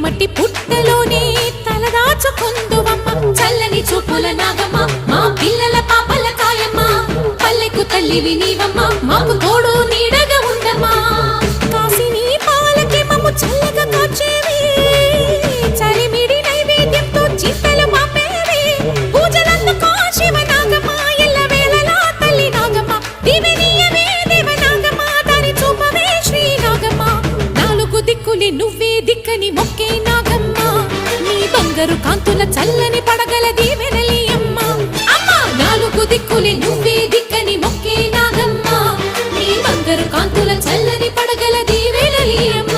మట్టి పుట్టలోనే తలదాచుకుందువమ్మ చల్లని చూపుల నాగమ్మ మా పిల్లల పాపల కాయమ్మ పల్లెకు తల్లివి నీవమ్మ మాకు తోడు నీడగా ఉండమ్మా కాసిని పాలకి మమ్ము చల్లగా కాచేవి చలిమిడి నైవేద్యంతో చింతలు పాపేవి పూజలందుకో శివ నాగమ్మ ఎల్ల వేళలా తల్లి నాగమ్మ దివెనీయవే దేవ నాగమ్మ దారి చూపవే శ్రీ నాగమ్మ నాలుగు దిక్కులి నువ్వే దిక్కని మొక్కే నాగమ్మ నీ బంగారు కాంతుల చల్లని పడగల దీవెనలి అమ్మ అమ్మ నాలుగు దిక్కులి నువ్వే దిక్కని మొక్కే నాగమ్మ నీ బంగారు కాంతుల చల్లని పడగల దీవెనలి అమ్మ